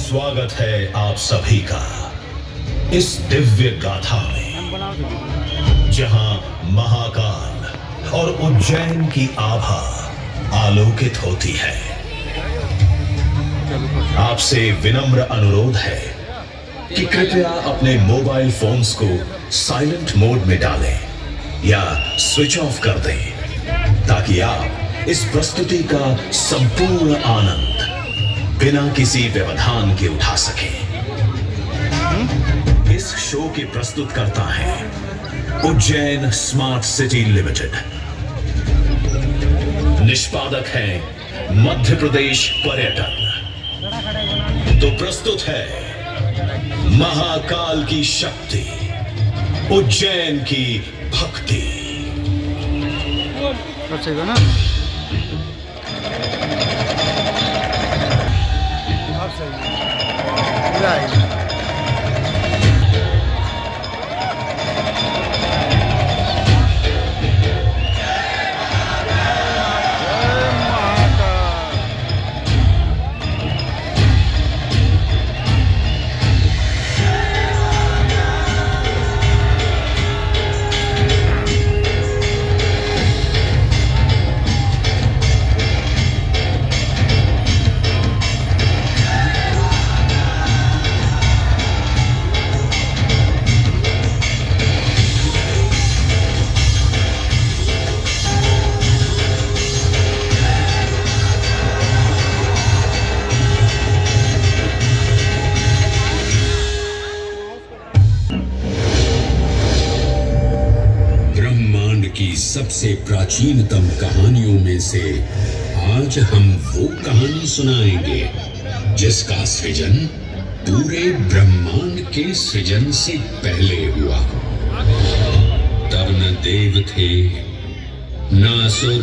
स्वागत है आप सभी का इस दिव्य गाथा में, जहां महाकाल और उज्जैन की आभा आलोकित होती है। आपसे विनम्र अनुरोध है कि कृपया अपने मोबाइल फोन्स को साइलेंट मोड में डालें या स्विच ऑफ कर दें, ताकि आप इस प्रस्तुति का संपूर्ण आनंद बिना किसी व्यवधान के उठा सकें। इस शो के प्रस्तुत करता है उज्जैन स्मार्ट सिटी लिमिटेड। निष्पादक है मध्य प्रदेश पर्यटन। तो प्रस्तुत है महाकाल की शक्ति, उज्जैन की भक्ति। अच्छा ना आप सही की सबसे प्राचीनतम कहानियों में से आज हम वो कहानी सुनाएंगे जिसका सृजन पूरे ब्रह्मांड के सृजन से पहले हुआ। तब न देव थे, न असुर,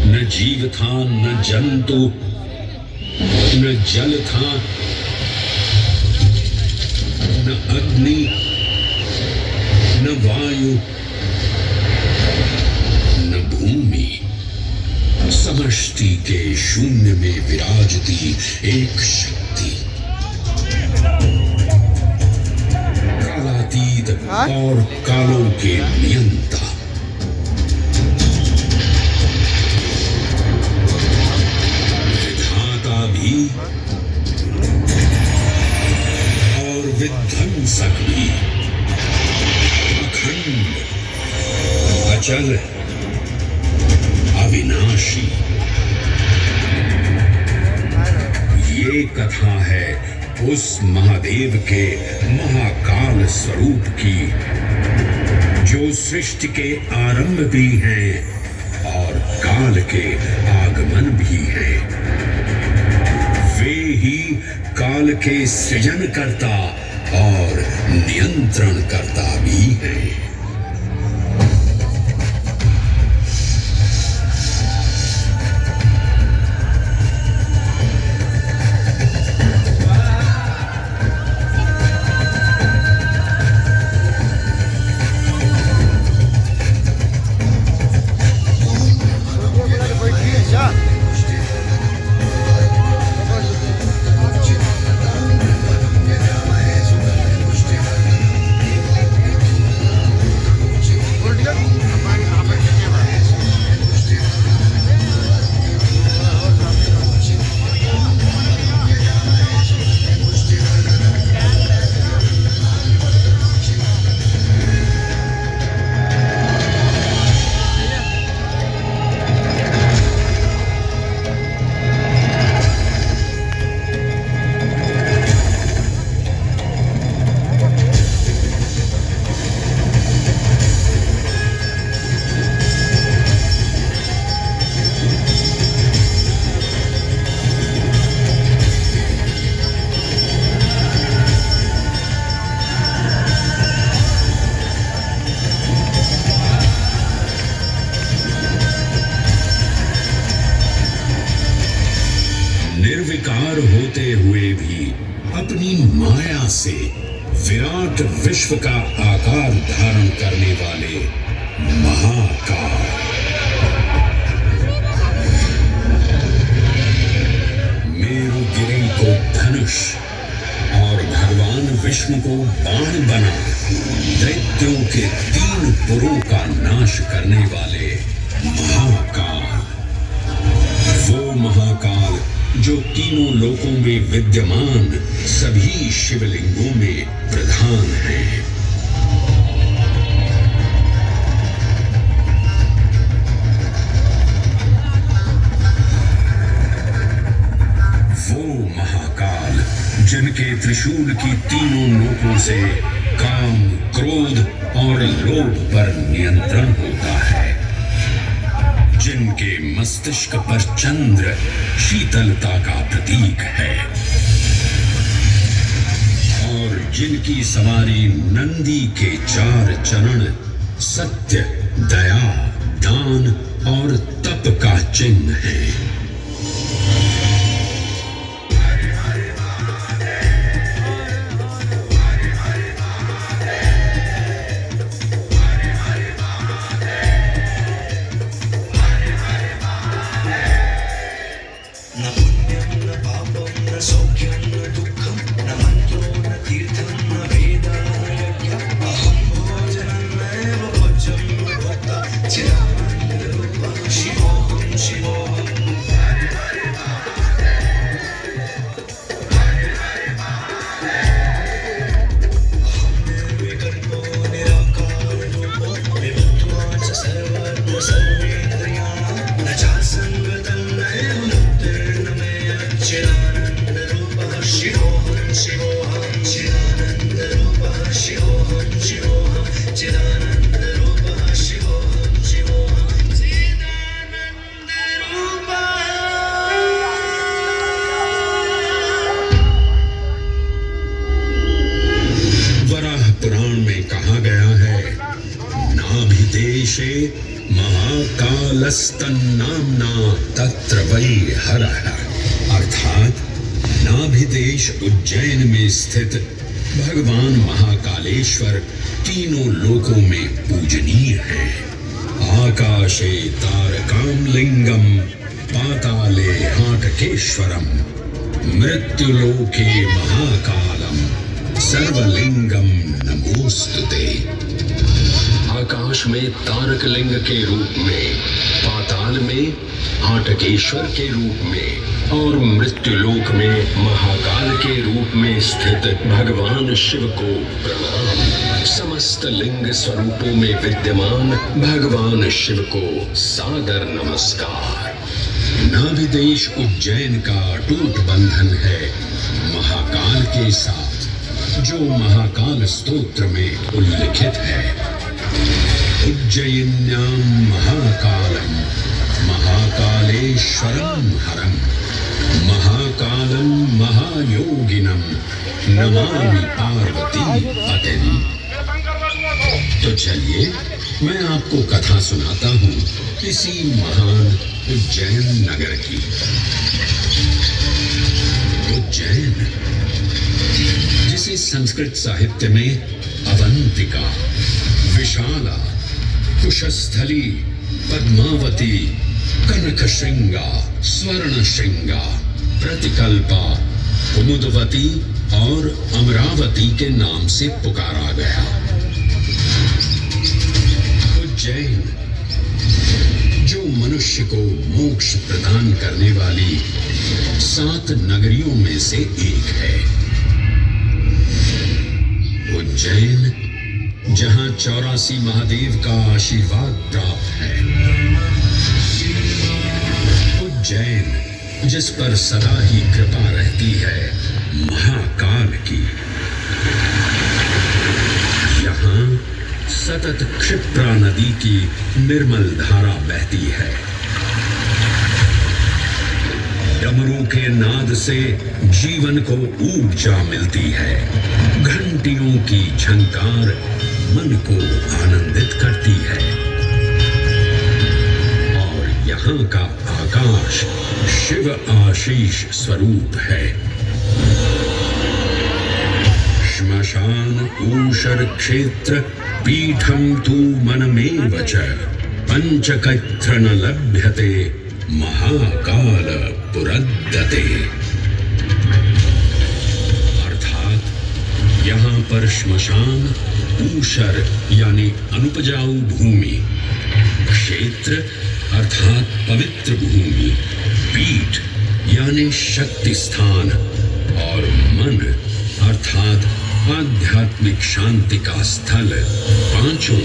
न जीव था, न जंतु, न जल था, न अग्नि, न वायु, न भूमि। समष्टि के शून्य में विराजती एक शक्ति, कालातीत और कालों के नियंता। विधाता भी और विध्वंसक भी, अचल, अविनाशी। ये कथा है उस महादेव के महाकाल स्वरूप की, जो सृष्टि के आरंभ भी हैं और काल के आगमन भी हैं। वे ही काल के सृजन करता और नियंत्रण करता भी हैं। निर्विकार होते हुए भी अपनी माया से विराट विश्व का आकार धारण करने वाले महाकाल। मेरुगिरी को धनुष और भगवान विष्णु को बाण बना दैत्यों के 3 पुरों का नाश करने वाले महाकाल, वो महाकाल जो तीनों लोकों में विद्यमान सभी शिवलिंगों में प्रधान है। वो महाकाल जिनके त्रिशूल की तीनों नोकों से काम, क्रोध और लोभ पर नियंत्रण होता है, जिनके मस्तिष्क पर चंद्र शीतलता का प्रतीक है और जिनकी सवारी नंदी के 4 चरण सत्य, दया, दान और तप का चिन्ह है। महाकालस्तन्नाम्ना तत्र वै हरः, अर्थात नाभिदेश उज्जैन में स्थित भगवान महाकालेश्वर तीनों लोकों में पूजनीय है। आकाशे तारकाम लिंगम पाताले हाटकेश्वरम मृत्युलोके महाकालम सर्वलिंगम नमोस्तुते। आकाश में तारक लिंग के रूप में, पाताल में हाटकेश्वर के रूप में और मृत्युलोक में महाकाल के रूप में स्थित भगवान शिव को प्रणाम। समस्त लिंग स्वरूपों में विद्यमान भगवान शिव को सादर नमस्कार। नाभिदेश उज्जैन का अटूट बंधन है महाकाल के साथ, जो महाकाल स्तोत्र में उल्लिखित है। उज्जयिन्यां महाकालम महाकालेश्वरं हरं महाकालं महायोगिनं नमामि पार्वती पतिं। तो चलिए मैं आपको कथा सुनाता हूँ इसी महान उज्जैन नगर की। उज्जैन, जिसे संस्कृत साहित्य में अवंतिका, विशाला, कुशस्थली, पद्मावती, कनकश्रृंगा, स्वर्णश्रृंगा, प्रतिकल्पा, कुमुदवती और अमरावती के नाम से पुकारा गया। उज्जैन, जो मनुष्य को मोक्ष प्रदान करने वाली 7 नगरियों में से एक है। उज्जैन, जहां 84 महादेव का आशीर्वाद प्राप्त है। उज्जैन, जिस पर सदा ही कृपा रहती है महाकाल की। यहाँ सतत क्षिप्रा नदी की निर्मल धारा बहती है। डमरू के नाद से जीवन को ऊर्जा मिलती है। घंटियों की झंकार मन को आनंदित करती है और यहाँ का आकाश शिव आशीष स्वरूप है। श्मशान ऊषर क्षेत्र पीठम तू मनमेव च पंचकत्र न लभ्यते महाकाल पुरद्दते। यहाँ पर श्मशान, ऊषर यानी अनुपजाऊ भूमि, क्षेत्र अर्थात पवित्र भूमि, पीठ यानी शक्ति स्थान और मन अर्थात आध्यात्मिक शांति का स्थल पांचों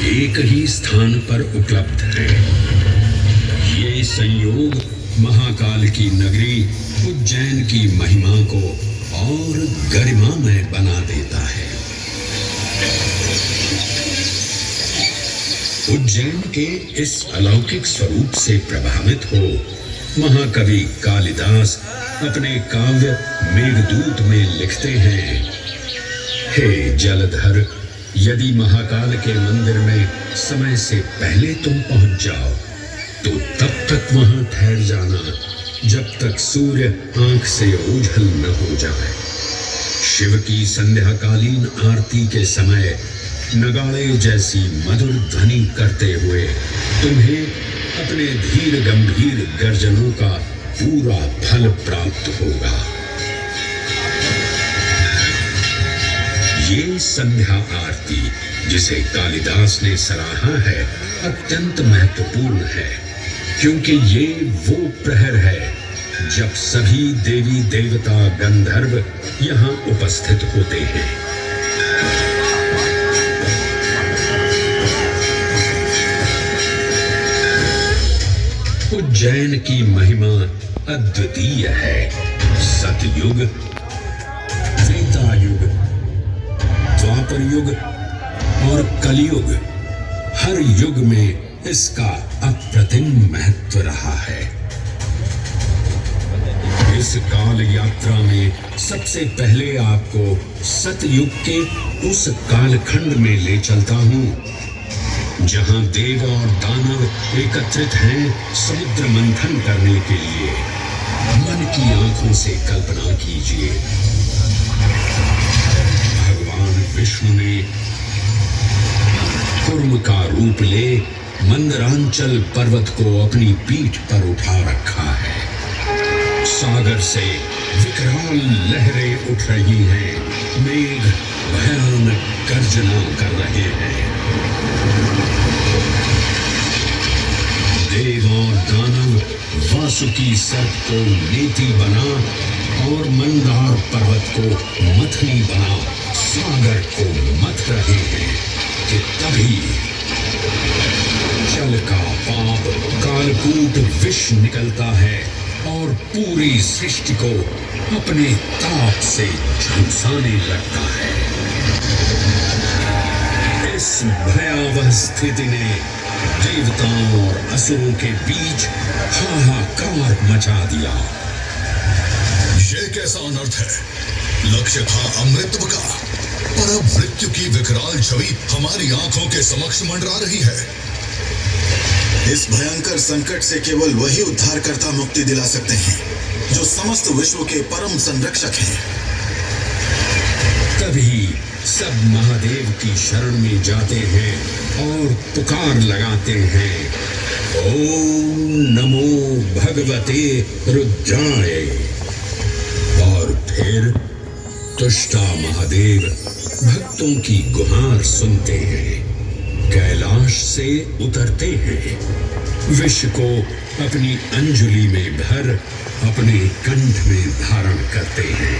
एक ही स्थान पर उपलब्ध है। ये संयोग महाकाल की नगरी उज्जैन की महिमा को और गरिमामय बना देता है। उज्जैन के इस अलौकिक स्वरूप से प्रभावित हो महाकवि कालिदास अपने काव्य मेघदूत में लिखते हैं, हे जलधर, यदि महाकाल के मंदिर में समय से पहले तुम पहुंच जाओ तो तब तक वहां ठहर जाना जब तक सूर्य आंख से ओझल न हो जाए। शिव की संध्याकालीन आरती के समय नगाड़े जैसी मधुर ध्वनि करते हुए तुम्हें अपने धीर गंभीर गर्जनों का पूरा फल प्राप्त होगा। ये संध्या आरती जिसे कालिदास ने सराहा है अत्यंत महत्वपूर्ण है, क्योंकि ये वो प्रहर है जब सभी देवी देवता गंधर्व यहाँ उपस्थित होते हैं। उज्जैन की महिमा अद्वितीय है। सतयुग, त्रेता युग, द्वापर युग और कलयुग, हर युग में इसका अप्रतिम महत्व रहा है। इस काल यात्रा में सबसे पहले आपको सतयुग के उस कालखंड में ले चलता हूं जहां देव और दानव एकत्रित हैं समुद्र मंथन करने के लिए। मन की आंखों से कल्पना कीजिए, भगवान विष्णु ने कुर्म का रूप ले मंदरांचल पर्वत को अपनी पीठ पर उठा रखा है। सागर से विकराल लहरें उठ रही हैं, मेघ भयानक गर्जना कर रहे हैं। देव और दानव वासुकी सर्प को नेति बना और मंदार पर्वत को मथनी बना सागर को मथ रहे हैं कि तभी जल का पाप कालकूट विष निकलता है और पूरी सृष्टि को अपने ताप से झुलसाने लगता है। इस भयावह स्थिति ने देवताओं और असुरों के बीच हाहाकार मचा दिया। ये कैसा अनर्थ है? लक्ष्य था अमृतत्व का, पर अब मृत्यु की विकराल छवि हमारी आंखों के समक्ष मंडरा रही है। इस भयंकर संकट से केवल वही उद्धारकर्ता मुक्ति दिला सकते हैं जो समस्त विश्व के परम संरक्षक हैं। तभी सब महादेव की शरण में जाते हैं और पुकार लगाते हैं, ओम नमो भगवते रुद्राय। और फिर तुष्टा महादेव भक्तों की गुहार सुनते हैं, कैलाश से उतरते हैं, विष को अपनी अंजुलि में भर अपने कंठ में धारण करते हैं।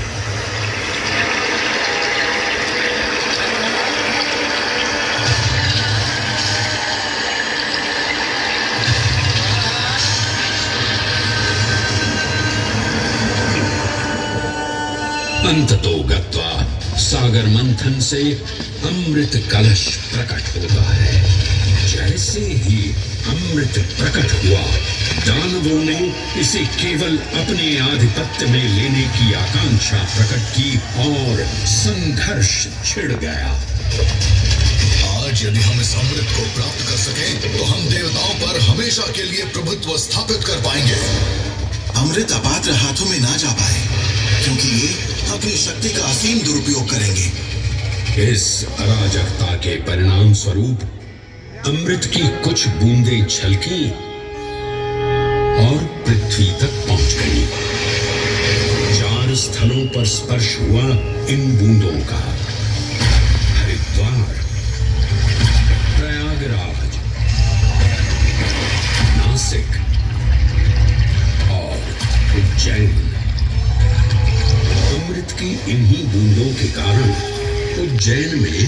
अंततो गत्वा सागर मंथन से अमृत कलश प्रकट होता है। जैसे ही अमृत प्रकट हुआ, दानवों ने इसे केवल अपने आधिपत्य में लेने की आकांक्षा प्रकट की और संघर्ष छिड़ गया। आज यदि हम इस अमृत को प्राप्त कर सकें, तो हम देवताओं पर हमेशा के लिए प्रभुत्व स्थापित कर पाएंगे। अमृत अपात्र हाथों में ना जा पाए, क्योंकि ये अपनी शक्ति का असीम दुरुपयोग करेंगे। इस अराजकता के परिणाम स्वरूप अमृत की कुछ बूंदें छलकी और पृथ्वी तक पहुंच गई। 4 स्थलों पर स्पर्श हुआ इन बूंदों का। हरिद्वार, प्रयागराज, नासिक और उज्जैन। अमृत की इन्हीं बूंदों के कारण उज्जैन में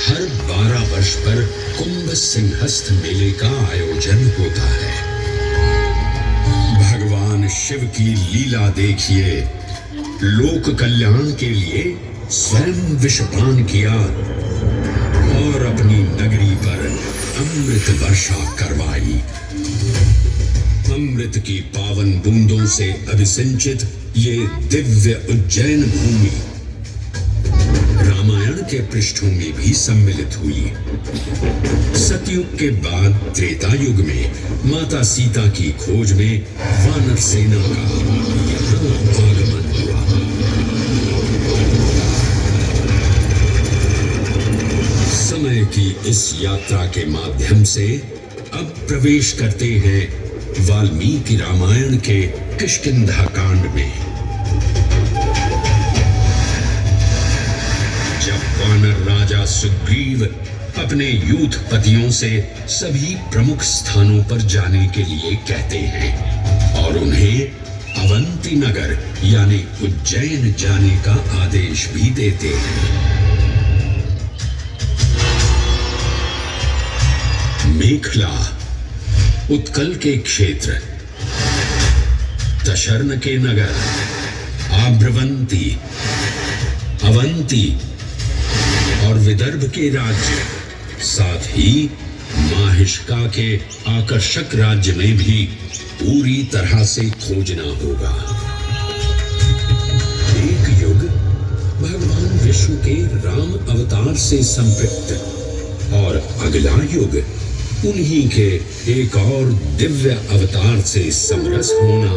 हर 12 वर्ष पर कुंभ सिंहस्थ मेले का आयोजन होता है। भगवान शिव की लीला देखिए। लोक कल्याण के लिए स्वयं विषपान किया और अपनी नगरी पर अमृत वर्षा करवाई। अमृत की पावन बूंदों से अभिसिंचित ये दिव्य उज्जैन भूमि रामायण के पृष्ठों में भी सम्मिलित हुई। सतयुग के बाद त्रेता युग में माता सीता की खोज में वानर सेना का यहाँ आगमन हुआ। समय की इस यात्रा के माध्यम से अब प्रवेश करते हैं वाल्मीकि रामायण के किष्किंधा कांड में। जब वानर राजा सुग्रीव अपने यूथपतियों से सभी प्रमुख स्थानों पर जाने के लिए कहते हैं और उन्हें अवंती नगर यानी उज्जैन जाने का आदेश भी देते हैं। मेखला, उत्कल के क्षेत्र, दशर्न के नगर, आभ्रवंती, अवंती और विदर्भ के राज्य, साथ ही माहिष्का के आकर्षक राज्य में भी पूरी तरह से खोजना होगा। एक युग भगवान विष्णु के राम अवतार से संपृक्त और अगला युग उन्हीं के एक और दिव्य अवतार से समरस होना,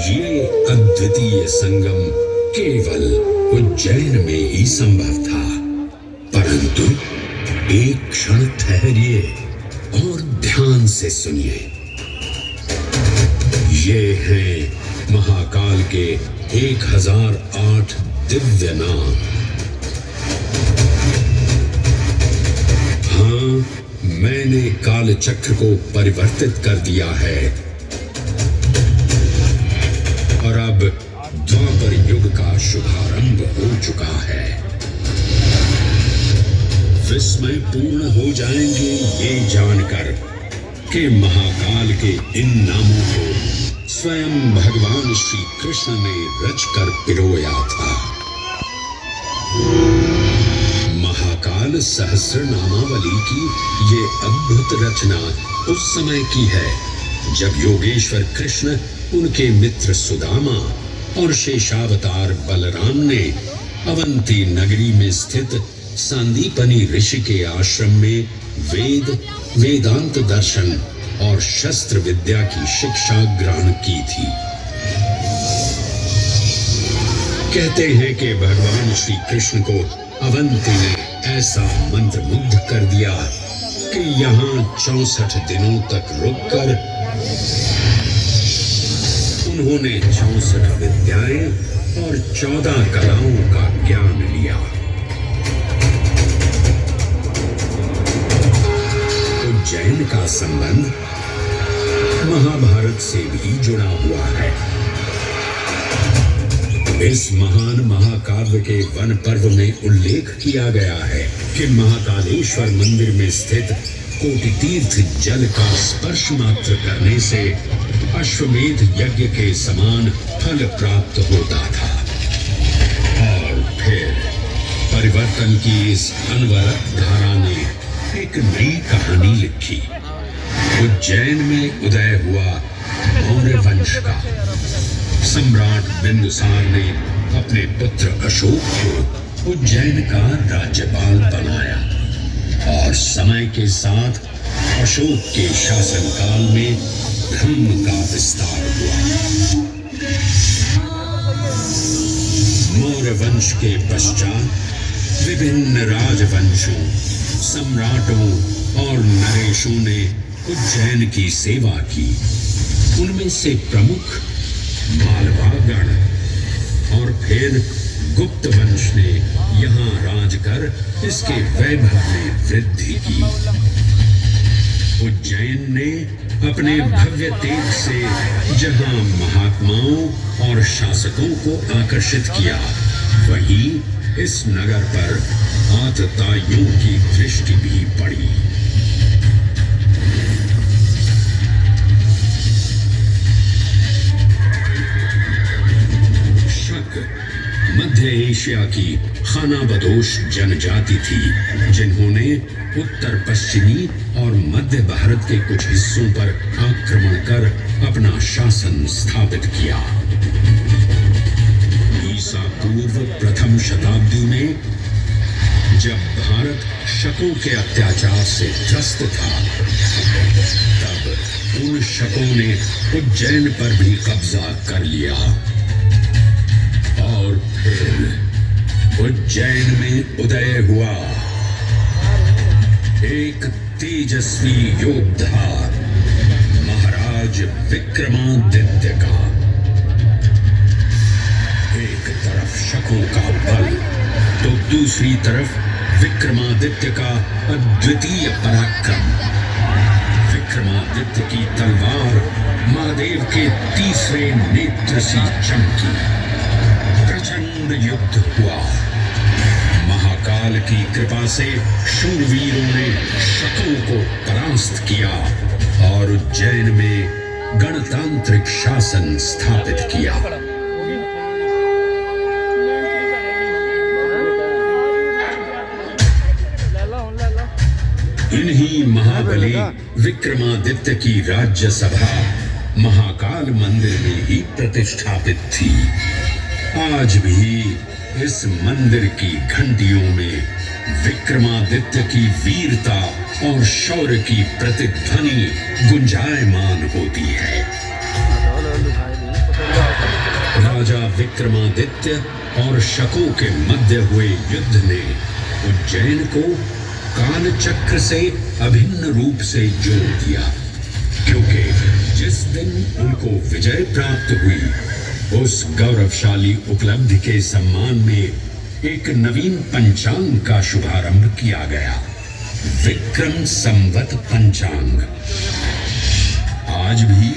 ये अद्वितीय संगम केवल उज्जैन में ही संभव था। परंतु एक क्षण ठहरिए और ध्यान से सुनिए। ये हैं महाकाल के 1008 दिव्य नाम। हाँ, मैंने काल चक्र को परिवर्तित कर दिया है और अब द्वापर युग का शुभारंभ हो चुका है। विस्मय पूर्ण हो जाएंगे ये जानकर कि महाकाल के इन नामों को स्वयं भगवान श्री कृष्ण ने रचकर पिरोया था। महाकाल सहस्र नामावली की ये अद्भुत रचना उस समय की है जब योगेश्वर कृष्ण, उनके मित्र सुदामा और शेषावतार बलराम ने अवंती नगरी में स्थित सांदीपनी ऋषि के आश्रम में वेदांत दर्शन और शस्त्र विद्या की शिक्षा ग्रहण की थी। कहते हैं कि भगवान श्री कृष्ण को अवंती ने ऐसा मंत्रमुग्ध कर दिया कि यहाँ 64 दिनों तक रुककर उन्होंने 64 विद्याएं और 14 कलाओं का ज्ञान लिया। उज्जैन का संबंध महाभारत से भी जुड़ा हुआ है। इस महान महाकाव्य के वन पर्व में उल्लेख किया गया है कि महाकालेश्वर मंदिर में स्थित कोटि तीर्थ जल का स्पर्श मात्र करने से अश्वमेध यज्ञ के समान फल प्राप्त होता था। और फिर परिवर्तन की इस अनवरत धारा ने एक नई कहानी लिखी। उज्जैन में उदय हुआ मौर्य वंश का सम्राट बिंदुसार ने अपने पुत्र अशोक को उज्जैन का राज्यपाल बनाया और समय के साथ अशोक के शासनकाल में धर्म का विस्तार हुआ। मौर्य वंश के पश्चात विभिन्न राजवंशों, सम्राटों और नरेशों ने उज्जैन की सेवा की। उनमें से प्रमुख मालवागण और फिर फिर गुप्त वंश ने यहाँ राज कर इसके वैभव में वृद्धि की। उज्जैन ने अपने भव्य तेज से जहां महात्माओं और शासकों को आकर्षित किया, वहीं इस नगर पर आतताइयों की दृष्टि भी पड़ी। शक मध्य एशिया की खानाबदोश जनजाति थी, जिन्होंने उत्तर पश्चिमी और मध्य भारत के कुछ हिस्सों पर आक्रमण कर अपना शासन स्थापित किया। ईसा पूर्व प्रथम शताब्दी में जब भारत शकों के अत्याचार से त्रस्त था, तब उन शकों ने उज्जैन पर भी कब्जा कर लिया और फिर उज्जैन में उदय हुआ एक तेजस्वी योद्धा, महाराज विक्रमादित्य का। एक तरफ शकों का बल तो दूसरी तरफ विक्रमादित्य का अद्वितीय पराक्रम। विक्रमादित्य की तलवार महादेव के तीसरे नेत्र सी चमकी। प्रचंड युद्ध हुआ। महाकाल की कृपा से शूरवीरों ने शकों को परास्त किया और उज्जैन में गणतांत्रिक शासन स्थापित किया। इन्हीं महाबली विक्रमादित्य की राज्यसभा महाकाल मंदिर में ही प्रतिष्ठापित थी। आज भी इस मंदिर की घंटियों में विक्रमादित्य की वीरता और शौर्य की प्रतिध्वनि गुंजायमान होती है। राजा विक्रमादित्य और शकों के मध्य हुए युद्ध ने उज्जैन को काल चक्र से अभिन्न रूप से जोड़ दिया, क्योंकि जिस दिन उनको विजय प्राप्त हुई, उस गौरवशाली उपलब्धि के सम्मान में एक नवीन पंचांग का शुभारंभ किया गया, विक्रम संवत पंचांग। आज भी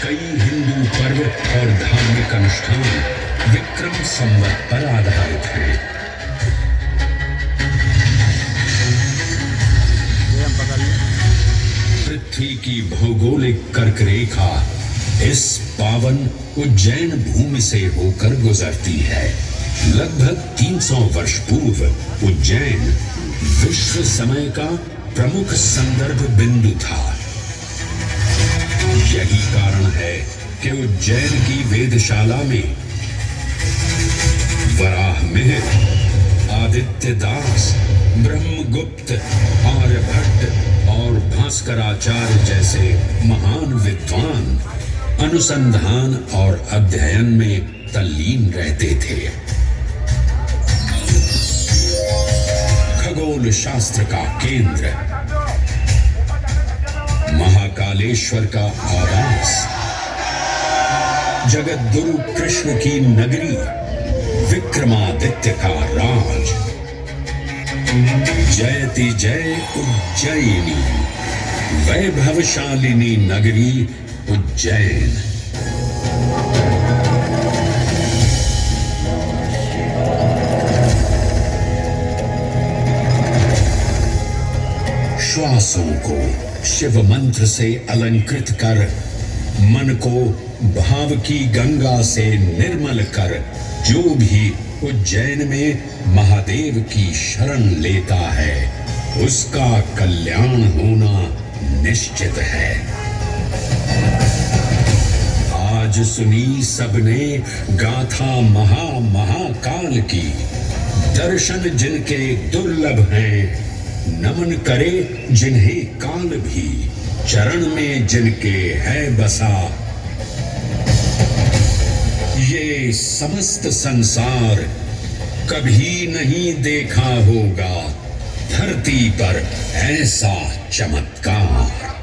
कई हिंदू पर्व और धार्मिक अनुष्ठान विक्रम संवत पर आधारित हैं। पृथ्वी की भौगोलिक कर्क रेखा इस पावन उज्जैन भूमि से होकर गुजरती है। लगभग 300 वर्ष पूर्व उज्जैन विश्व समय का प्रमुख संदर्भ बिंदु था। यही कारण है कि उज्जैन की वेदशाला में वराहमिहिर, आदित्य दास, ब्रह्मगुप्त, आर्यभट्ट और भास्कराचार्य जैसे महान विद्वान अनुसंधान और अध्ययन में तल्लीन रहते थे। खगोल शास्त्र का केंद्र, महाकालेश्वर का आवास, जगत गुरु कृष्ण की नगरी, विक्रमादित्य का राज। जयति जय उज्जैनी, वैभवशालिनी नगरी उज्जैन। श्वासों को शिव मंत्र से अलंकृत कर, मन को भाव की गंगा से निर्मल कर, जो भी उज्जैन में महादेव की शरण लेता है, उसका कल्याण होना निश्चित है। आज सुनी सबने गाथा महाकाल की, दर्शन जिनके दुर्लभ हैं, नमन करे जिन्हें काल भी, चरण में जिनके है बसा। ये समस्त संसार कभी नहीं देखा होगा धरती पर ऐसा चमत्कार।